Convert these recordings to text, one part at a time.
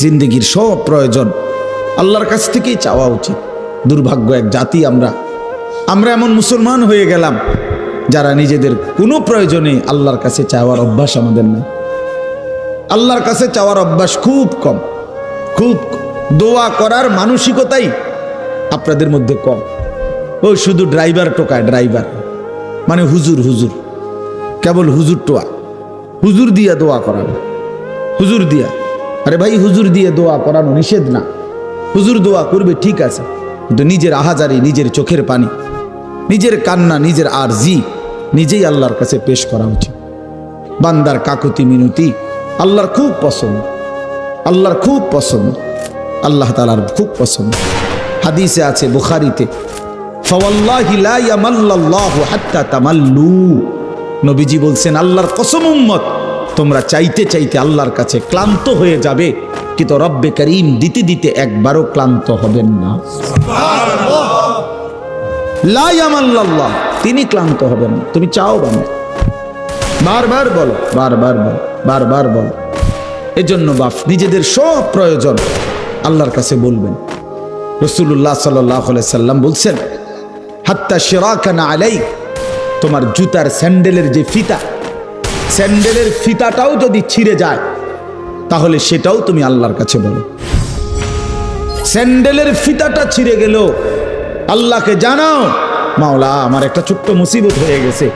জিন্দগির সব প্রয়োজন আল্লাহর কাছ থেকেই চাওয়া উচিত। দুর্ভাগ্য এক জাতি আমরা এমন মুসলমান হয়ে গেলাম যারা নিজেদের কোনো প্রয়োজনে আল্লাহর কাছে চাওয়ার অভ্যাস আমাদের নেই। আল্লাহর কাছে চাওয়ার অভ্যাস খুব কম। দোয়া করার মানসিকতাই আপনাদের মধ্যে কম। ওই শুধু ড্রাইভার টোকায়, ড্রাইভার মানে হুজুর কেবল হুজুর টোয়া, হুজুর দিয়া দোয়া করানো, হুজুর দিয়া। আরে ভাই, হুজুর দিয়ে দোয়া করানো নিষেধ না। হুজুর দোয়া করবে ঠিক আছে, কিন্তু নিজের আহাজারি, নিজের চোখের পানি, নিজের কান্না, নিজের আরজি নিজেই আল্লাহর কাছে পেশ করা উচিত। বান্দার কাকুতি মিনতি আল্লাহর খুব পছন্দ, আল্লাহর খুব পছন্দ, আল্লাহ তাআলার খুব পছন্দ। হাদিসে আছে বুখারীতে, ফাওয়াল্লাহি লা ইয়ামাল্লাল্লাহু হাত্তা তামাল্লু। নবীজি বলছেন, আল্লাহর কসম উম্মত, তোমরা চাইতে চাইতে আল্লাহর কাছে ক্লান্ত হয়ে যাবে, কিন্তু রব্বে করিম দিতে দিতে একবারও ক্লান্ত হবেন না। সুবহানাল্লাহ। লা ইয়ামাল্লাল্লাহ, তিনি ক্লান্ত হবেন না। তুমি চাও বান্দা, বারবার বলো, বারবার বলো। এজন্য বাপ নিজেদের সব প্রয়োজন আল্লাহর কাছে বলবেন। রাসূলুল্লাহ সাল্লাল্লাহু আলাইহি সাল্লাম বলছেন, হাত্তা শিরাকানা আলাইক, তোমার জুতার স্যান্ডেলের যে ফিতা, স্যান্ডেলের ফিতাটাও যদি ছিঁড়ে যায় তাহলে সেটাও তুমি আল্লাহর কাছে বলো। স্যান্ডেলের ফিতাটা ছিঁড়ে গেল, আল্লাহকে জানাও, মাওলা আমার একটা ছোট্ট মুসিবত হয়ে গেছে,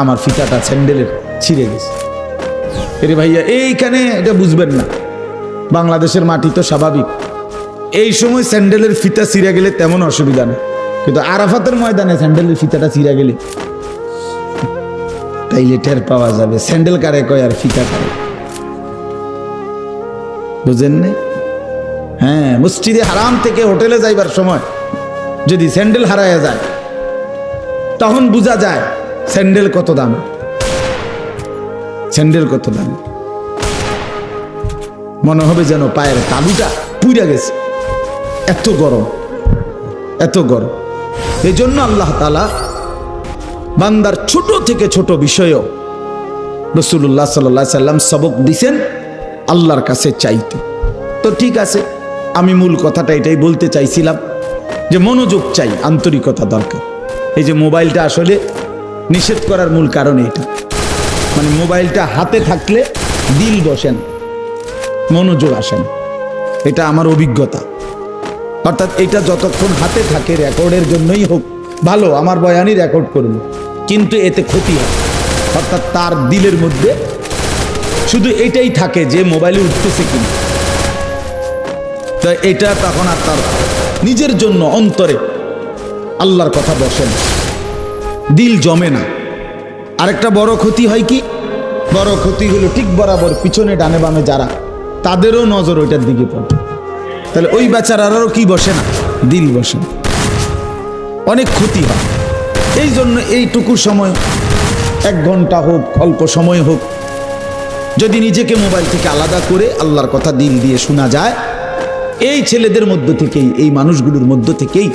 আমার ফিতাটা স্যান্ডেলের ছিঁড়ে গেছে। এরে ভাইয়া, এইখানে এটা বুঝবেন না, বাংলাদেশের মাটি তো স্বাভাবিক, এই সময় স্যান্ডেলের ফিতা ছিঁড়ে গেলে তেমন অসুবিধা নেই, কিন্তু আরাফাতের ময়দানে স্যান্ডেলের ফিতাটা ছিঁড়ে গেলে তাইলে টের পাওয়া যাবে স্যান্ডেল কারে কয় আর ফিতা কারে। বুঝেন না? হ্যাঁ, মসজিদে হারাম থেকে হোটেলে যাইবার সময় যদি স্যান্ডেল হারায় যায় তখন বোঝা যায় স্যান্ডেল কত দাম, স্যান্ডেল কত দাম। মনে হবে যেন পায়ের তালুটা পুইরা গেছে, এত গরম, এত গরম। এই জন্য আল্লাহ তাআলা বান্দার ছোট থেকে ছোট বিষয়েও রাসূলুল্লাহ সাল্লাল্লাহু আলাইহি সাল্লাম সবক দিয়েছেন আল্লাহর কাছে চাইতে। তো ঠিক আছে, আমি মূল কথাটা এটাই বলতে চাইছিলাম যে মনোযোগ চাই, আন্তরিকতা দরকার। এই যে মোবাইলটা আসলে নিষেধ করার মূল কারণ এটা, মানে মোবাইলটা হাতে থাকলে দিল বসেন, মনোযোগ আসেন, এটা আমার অভিজ্ঞতা। অর্থাৎ এটা যতক্ষণ হাতে থাকে রেকর্ডের জন্যই হোক, ভালো, আমার বয়ানই রেকর্ড করুন, কিন্তু এতে ক্ষতি হয়। অর্থাৎ তার দিলের মধ্যে শুধু এটাই থাকে যে মোবাইলে উঠতেছে কিনা, তো এটা তখন আর তার নিজের জন্য অন্তরে আল্লাহর কথা বসে না, দিল জমে না। আরেকটা বড় ক্ষতি হয় কি, বড় ক্ষতি হলো ঠিক বরাবর পিছনে ডানে বামে যারা, তাদেরও নজর ওইটার দিকে পড়ে, তাহলে ওই বেচারারও কি বসে না, দিল বসে না, অনেক ক্ষতি হয়। এই জন্য এইটুকু সময়, 1 ঘন্টা হোক, অল্প সময় হোক, যদি নিজেকে মোবাইল থেকে আলাদা করে আল্লাহর কথা দিল দিয়ে শোনা যায়, এই ছেলেদের মধ্য থেকেই, এই মানুষগুলোর মধ্য থেকেই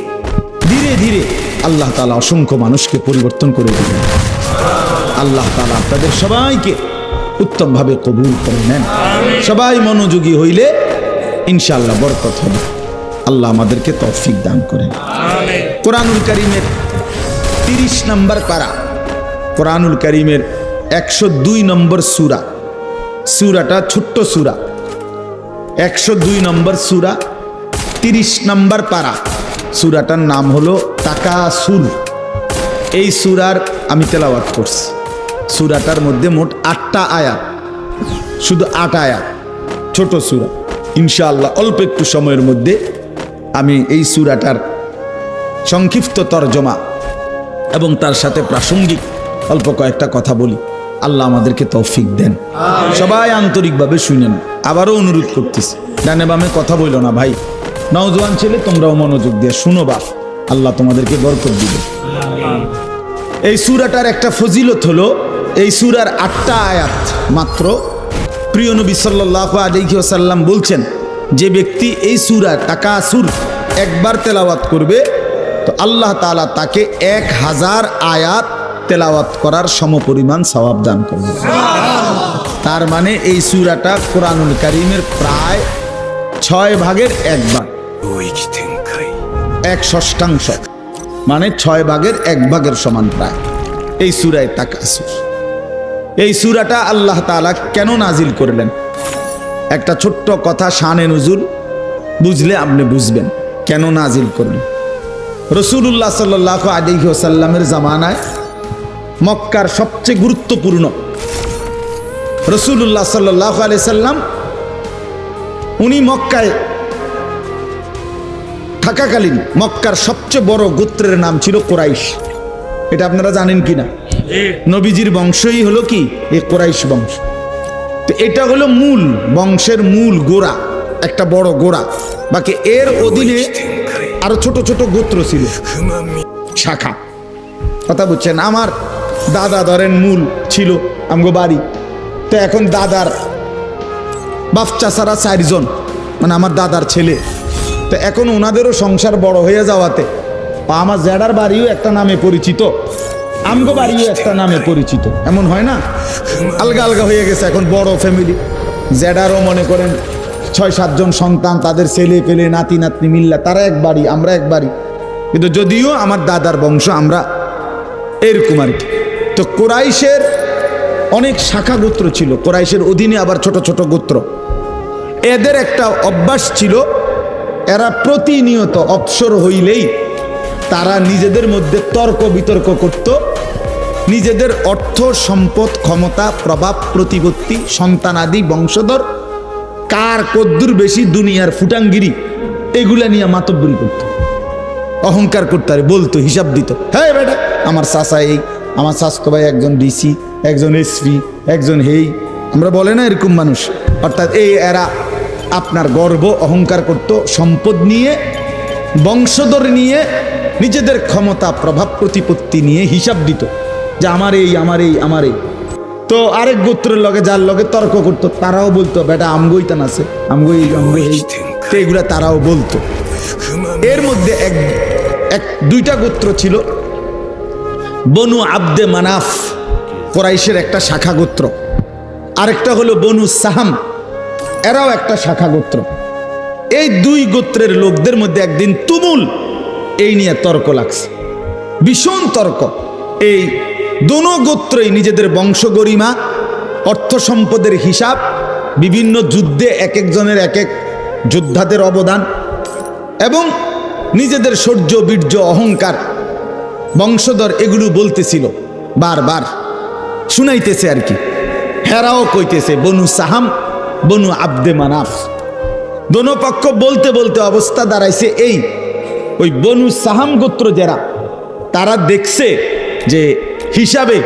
ধীরে ধীরে আল্লাহ তাআলা অসংখ্য মানুষকে পরিবর্তন করে দেবেন। আল্লাহ তাআলা আপনাদের সবাইকে উত্তমভাবে কবুল করে নেন। সবাই মনোযোগী হইলে ইনশাআল্লাহ বরকত হবে। আল্লাহ আমাদেরকে তৌফিক দান করেন। কোরআনুল কারীমের 30 নম্বর পারা, কোরআনুল কারীমের 102 নম্বর সূরা, সূরাটা ছোট্ট সূরা, 102 নম্বর সূরা, 30 নম্বর পারা। সূরাটার নাম হলো তাকাসুর। এই সূরার আমি তেলাওয়াত করছি। সূরাটার মধ্যে মোট 8টা আয়াত, শুধু 8 আয়াত, ছোট সূরা। ইনশাআল্লাহ অল্প একটু সময়ের মধ্যে আমি এই সূরাটার সংক্ষিপ্ত তরজমা এবং তার সাথে প্রাসঙ্গিক অল্প কয়েকটা কথা বলি। আল্লাহ আমাদেরকে তৌফিক দেন। সবাই আন্তরিকভাবে শুনেন। আবারও অনুরোধ করতেছি, ডানে বামে কথা বইলো না ভাই, নওজোয়ান ছেলে তোমরাও মনোযোগ দিয়ে শুনো বাপ, আল্লাহ তোমাদেরকে বরকত দিবে। এই সূরাটার একটা ফজিলত হলো, এই সূরার 8টা আয়াত মাত্র। প্রিয় নবী সাল্লাল্লাহু আলাইহি ওয়াসাল্লাম বলছেন, যে ব্যক্তি এই সূরা তাকাসুর একবার তেলাওয়াত করবে তো আল্লাহ তাআলা তাকে 1000 আয়াত তেলাওয়াত করার সমপরিমাণ সওয়াব দান করবে। তার মানে এই সূরাটা কোরআনুল কারীমের প্রায় 6/1 1/6, মানে 6/1 সমান প্রায় এই সূরায়ে তাকাসুর। এই সূরাটা আল্লাহ তাআলা কেন নাজিল করলেন? একটা ছোট্ট কথা, শানে নুজুল বুঝলে আপনি বুঝবেন কেন নাজিল করলেন। রাসূলুল্লাহ সাল্লাল্লাহু আলাইহি ওয়াসাল্লামের জামানায় মক্কার সবচেয়ে গুরুত্বপূর্ণ, রাসূলুল্লাহ সাল্লাল্লাহু আলাইহি সাল্লাম উনি মক্কায় থাকাকালীন মক্কার সবচেয়ে বড় গোত্রের নাম ছিল কুরাইশ। এটা আপনারা জানেন কিনা? নবীজির বংশই হলো কি এই কুরাইশ বংশ। তো এটা হলো মূল বংশের মূল গোড়া, একটা বড় গোড়া। বাকি এর অধীনে আরো ছোট ছোট গোত্র ছিল, শাখা। কথা বুঝছেন? আমার দাদা ধরেন মূল ছিল আমগো বাড়ি, তো এখন দাদার বাপ চাচারা 4 জন, মানে আমার দাদার ছেলে। তো এখন ওনাদেরও সংসার বড় হয়ে যাওয়াতে আমার জ্যাডার বাড়িও একটা নামে পরিচিত, আমগো বাড়িও একটা নামে পরিচিত, এমন হয় না? আলগা আলগা হয়ে গেছে এখন বড় ফ্যামিলি। জ্যাডারও মনে করেন 6-7 জন সন্তান, তাদের ছেলে পেলে নাতি নাতনি মিল্লা, তারা এক বাড়ি, আমরা এক বাড়ি, কিন্তু যদিও আমার দাদার বংশ আমরা এরকম আর কি। তো কুরাইশের অনেক শাখা গোত্র ছিল, কুরাইশের অধীনে আবার ছোট ছোট গোত্র। এদের একটা অভ্যাস ছিল, এরা প্রতিনিয়ত অবসর হইলেই তারা নিজেদের মধ্যে তর্ক বিতর্ক করত, নিজেদের অর্থ সম্পদ ক্ষমতা প্রভাব প্রতিপত্তি সন্তানাদি বংশধর কার কদ্দুর বেশি দুনিয়ার ফুটাঙ্গিরি এগুলা নিয়ে মাতব্বরি করত, অহংকার করতে আর বলতো, হিসাব দিত। হ্যাঁ বেটা আমার চাচা এই, আমার চাচতো ভাই একজন ডিসি, একজন এসপি, একজন হেই, আমরা বলে না এরকম মানুষ। অর্থাৎ এই এরা আপনার গর্ব অহংকার করত, সম্পদ নিয়ে বংশধর নিয়ে নিজেদের ক্ষমতা প্রভাব প্রতিপত্তি নিয়ে হিসাব দিত যে আমার এই আমার এই আমার এই। তো আরেক গোত্রের লগে যার লগে তর্ক করতো তারাও বলতো বেটা আমগোই তান আছে, আমগোই আমগোই, এগুলা তারাও বলতো। এর মধ্যে এক দুইটা গোত্র ছিল, বনু আব্দে মানাফ কুরাইশের একটা শাখা গোত্র, আরেকটা হলো বনু সাহাম, এরাও একটা শাখা গোত্র। এই দুই গোত্রের লোকদের মধ্যে একদিন তুমুল এই নিয়ে তর্ক লাগছে, ভীষণ তর্ক। এই দোনো গোত্রই নিজেদের বংশ গরিমা, অর্থ সম্পদের হিসাব, বিভিন্ন যুদ্ধে এক একজনের এক এক যোদ্ধাদের অবদান এবং নিজেদের শৌর্য বীর্য অহংকার বংশধর এগুলো বলতেছিল, বারবার শুনাইতেছে আর কি। হেরাও কইতেছে, বনু সাহাম বনু আব্দে মানাফ, দোনো পক্ষ বলতে বলতে অবস্থা দাঁড়াইছে এই, ওই বনু সাহাম গোত্র যারা, তারা দেখছে যে হিসাবে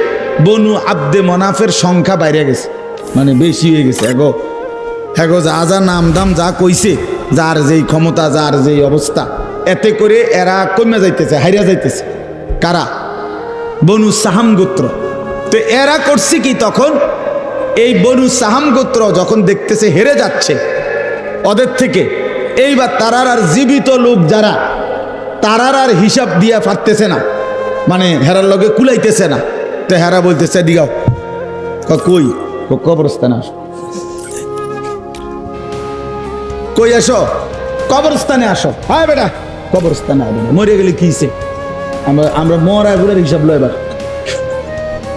বনু আব্দে মানাফের সংখ্যা বাইরে গেছে, মানে বেশি হয়ে গেছে। এগো যা যা নাম দাম যা কইছে, যার যেই ক্ষমতা যার যেই অবস্থা, এতে করে এরা কমে যাইতেছে, হাইরা যাইতেছে। কারা? বনু সাহাম গোত্র। তো এরা করছে কি তখন, এই বনু সাহাম গোত্র যখন দেখতেছে হেরে যাচ্ছে ওদের থেকে, এইবার তারার আর জীবিত লোক যারা, তারার আর হিসাব দিয়া পারতেছে না, মানে হেরার লগে কুলাইতেছে না। তো হেরা বলতেছে দিগাও, কই কবরস্থানে আসো, কই আসো, কবরস্থানে আসো। হ্যাঁ বেটা কবরস্থানে আসবে, মরে গেলে কিছে, আমরা মরা গুলোর হিসাব লো। এবার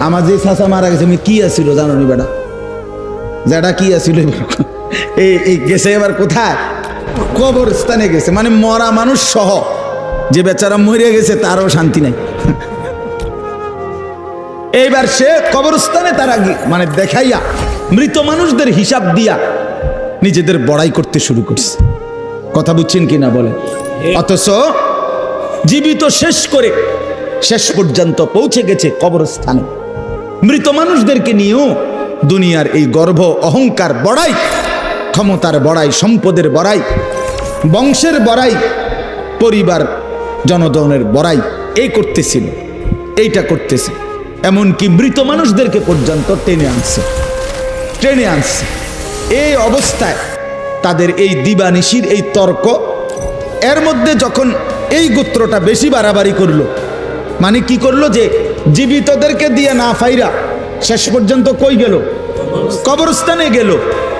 আমার যে চাচা মারা গেছে কি আসছিল জানো নি বেটা, যেটা কি আসছিল এই গেছে এবার কোথায়, কবরস্থানে গেছে, মানে মরা মানুষ সহ। যে বেচারা মরে গেছে তারও শান্তি নাই। এইবার সে কবরস্থানে তারা মানে দেখাইয়া মৃত মানুষদের হিসাব দিয়া নিজেদের বড়াই করতে শুরু করছে। কথা বুঝছেন কিনা বলে? অথচ জীবিত শেষ করে শেষ পর্যন্ত পৌঁছে গেছে কবরস্থানে। মৃত মানুষদেরকে নিয়েও দুনিয়ার এই গর্ব অহংকার বড়াই, ক্ষমতার বড়াই, সম্পদের বড়াই, বংশের বড়াই, পরিবার জনগণের বড়াই এই করতেছিল, এইটা করতেছে। এমনকি মৃত মানুষদেরকে পর্যন্ত টেনে আনছে। এই অবস্থায় তাদের এই দিবানিশির এই তর্ক, এর মধ্যে যখন এই গোত্রটা বেশি বাড়াবাড়ি করলো, মানে কি করলো যে জীবিতদেরকে দিয়ে না ফাইরা শেষ পর্যন্ত কই গেল, কবরস্থানে গেল।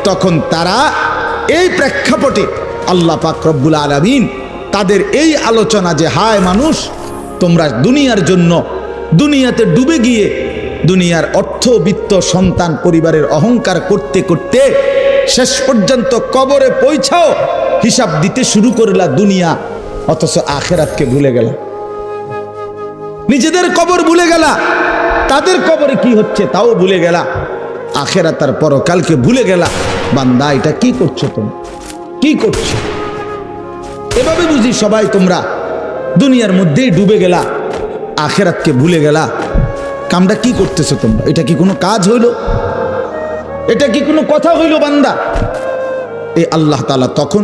তখন তারা এই প্রেক্ষাপটে আল্লাহ পাক রব্বুল আলামিন তাদের এই আলোচনা যে হায় মানুষ, তোমরা দুনিয়ার জন্য দুনিয়াতে ডুবে গিয়ে দুনিয়ার অর্থ বিত্ত সন্তান পরিবারের অহংকার করতে করতে শেষ পর্যন্ত কবরে পৌঁছাও হিসাব দিতে শুরু করলা দুনিয়া, অথচ আখিরাতকে ভুলে গেল। নিজেদের কবর ভুলে গেলা, তাদের কবরে কি হচ্ছে তাও ভুলে গেলা, আখিরাত আর পরকালকে ভুলে গেলা। বান্দা, এটা কি করছো তুমি? কি করছো? এভাবে বুঝি সবাই তোমরা দুনিয়ার মধ্যেই ডুবে গেলা, আখিরাতকে ভুলে গেলা। কামটা কি করতেছো তোমরা? এটা কি কোনো কাজ হইল? এটা কি কোনো কথা হইল বান্দা? এই আল্লাহ তাআলা তখন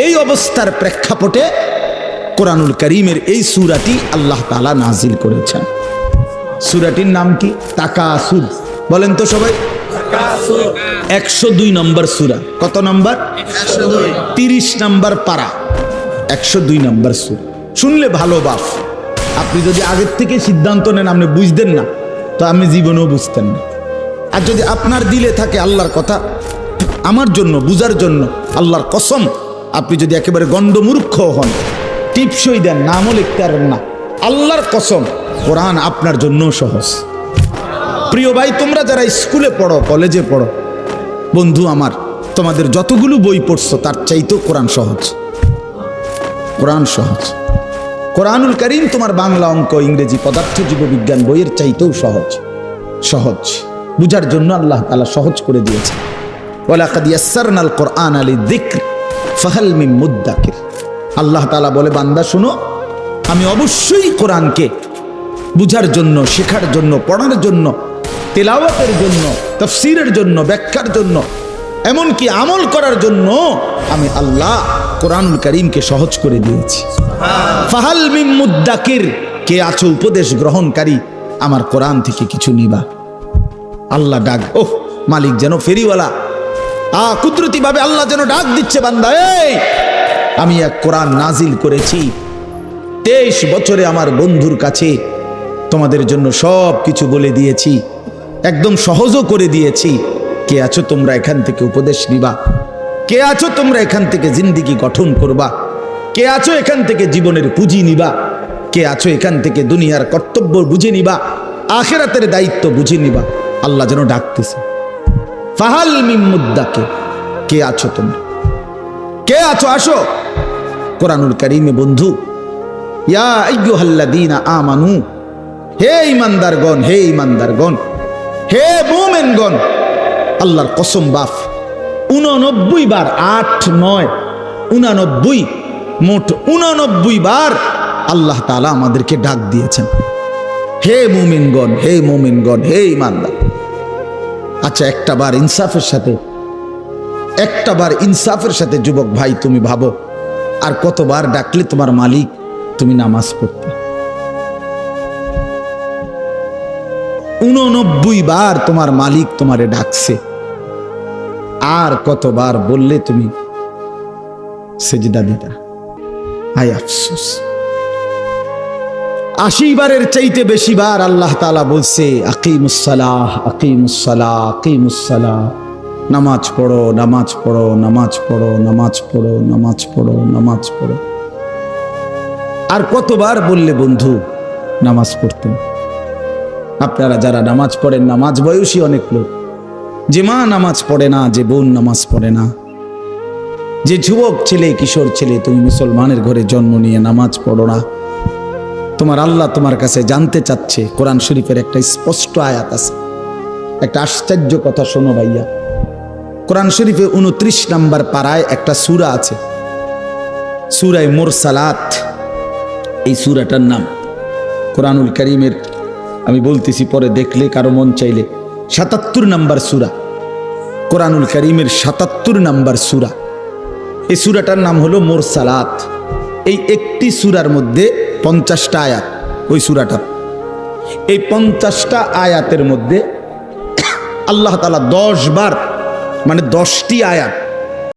এই অবস্থার প্রেক্ষাপটে কোরআনুল কারীমের এই সূরাটি আল্লাহ তাআলা নাজিল করেছেন। সূরাটির নাম কি? তাকাসুর। বলেন তো সবাই। 102 নম্বর সূরা। কত নম্বর? 30 নম্বর পারা, 102 নম্বর সূরা। শুনলে ভালো বাপ, আপনি যদি আগের থেকে সিদ্ধান্ত নেন আপনি বুঝতেন না, তো আমি জীবনেও বুঝতেন না। আর যদি আপনার দিলে থাকে আল্লাহর কথা আমার জন্য বুঝার জন্য, আল্লাহর কসম, আপনি যদি একেবারে গণ্ডমূর্খ হন, টিপসই দেন, নামও লিখতে পারেন না, আল্লাহর কসম কোরআন আপনার জন্য সহজ। প্রিয় ভাই, তোমরা যারা স্কুলে পড়ো, কলেজে পড়ো, বন্ধু আমার, তোমাদের যতগুলো বই পড়ছো তার চাইতেও কোরআন সহজ। কোরআন সহজ। কোরআনুল কারীম তোমার বাংলা, অঙ্ক, ইংরেজি, পদার্থ, জীববিজ্ঞান বইয়ের চাইতেও সহজ। সহজ বুঝার জন্য আল্লাহ তাআলা সহজ করে দিয়েছে। ওয়ালাকাদ ইয়াসসারনাল কুরআনা লিযিকর ফাহাল মিন মুদ্দাকির। আল্লাহ তাআলা বলে, বান্দা শুনো, আমি অবশ্যই কোরআনকে বুঝার জন্য, শেখার জন্য, পড়ার জন্য, তেলাওয়াতের জন্য, তাফসীরের জন্য, ব্যাখ্যার জন্য, এমনকি আমল করার জন্য আমি আল্লাহ কোরআনুল কারীমকে সহজ করে দিয়েছি। ফাহাল মিন মুদ্দাকির, কে আছো উপদেশ গ্রহণকারী, আমার কোরআন থেকে কিছু নিবা। আল্লাহ ডাক, ওহ মালিক যেন ফেরিওয়ালা, কুদরতি ভাবে আল্লাহ যেন ডাক দিচ্ছে, বান্দা এই আমি এক কোরআন নাজিল করেছি, 23 বছরে আমার বন্ধুর কাছে তোমাদের জন্য সব কিছু বলে দিয়েছি, একদম সহজও করে দিয়েছি। কে আছো তোমরা এখান থেকে উপদেশ নিবা? কে আছো তোমরা এখান থেকে জিন্দেগি গঠন করবা? কে আছো এখান থেকে জীবনের পুঁজি নিবা? কে আছো এখান থেকে দুনিয়ার কর্তব্য বুঝে নিবা, আখিরাতের দায়িত্ব বুঝে নিবা? আল্লাহ যেন ডাকতেছে, ফাহাল মিন মুদ্দাকির, কে আছো তোমরা? কে আছো? আসো। কোরআনুল কারীমে বন্ধু, ইয়া আইয়ুহাল্লাযীনা আমানু, হে ঈমানদারগণ, হে ঈমানদারগণ, হে মুমিনগণ, আল্লাহর কসম বাপ 89 বার, 8, 9, 89, মোট 89 বার আল্লাহ তাআলা আমাদেরকে ডাক দিয়েছেন, হে মুমিনগণ, হে মুমিনগণ, হে ঈমানদার। আচ্ছা, একটাবার ইনসাফের সাথে যুবক ভাই তুমি ভাবো, আর কতবার ডাকলে তোমার মালিক তুমি নামাজ পড়তে? 89 বার তোমার মালিক তোমারে ডাকছে, আর কতবার বললে তুমি সেজদা দিতা? হায় আফসোস। 80 বারের চাইতে বেশি বার আল্লাহ তাআলা বলছে, আকিমুস সালাহ, আকিমুস সালাহ, আকিমুস সালাহ, নামাজ পড়ো, নামাজ পড়ো, নামাজ পড়ো, নামাজ পড়ো, নামাজ পড়ো, নামাজ পড়ো। আর কতবার বললে বন্ধু নামাজ পড়তেন? আপনারা যারা নামাজ পড়েন, নামাজ বয়সী অনেক লোক, যে মা নামাজ পড়ে না, যে বোন নামাজ পড়ে না, যে যুবক ছেলে, কিশোর ছেলে, তুমি মুসলমানের ঘরে জন্ম নিয়ে নামাজ পড়ো না, তোমার আল্লাহ তোমার কাছে জানতে চাচ্ছে। কোরআন শরীফের একটা স্পষ্ট আয়াত আছে, একটা আশ্চর্য কথা শোনো ভাইয়া। কোরআন শরীফে 29 নম্বর পারায় একটা সূরা আছে, সূরায়ে মুরসালাত। এই সূরাটার নাম কোরআনুল কারীমের, আমি বলতেছি পরে দেখলে কারো মন চাইলে, 77 নম্বর সূরা, কোরআনুল কারীমের 77 নম্বর সূরা। এই সূরাটার নাম হলো মুরসালাত। এই একটি সূরার মধ্যে 50টা আয়াত। ওই সূরাটা, এই 50টা আয়াতের মধ্যে আল্লাহ তাআলা 10 বার, মানে 10টি আয়াত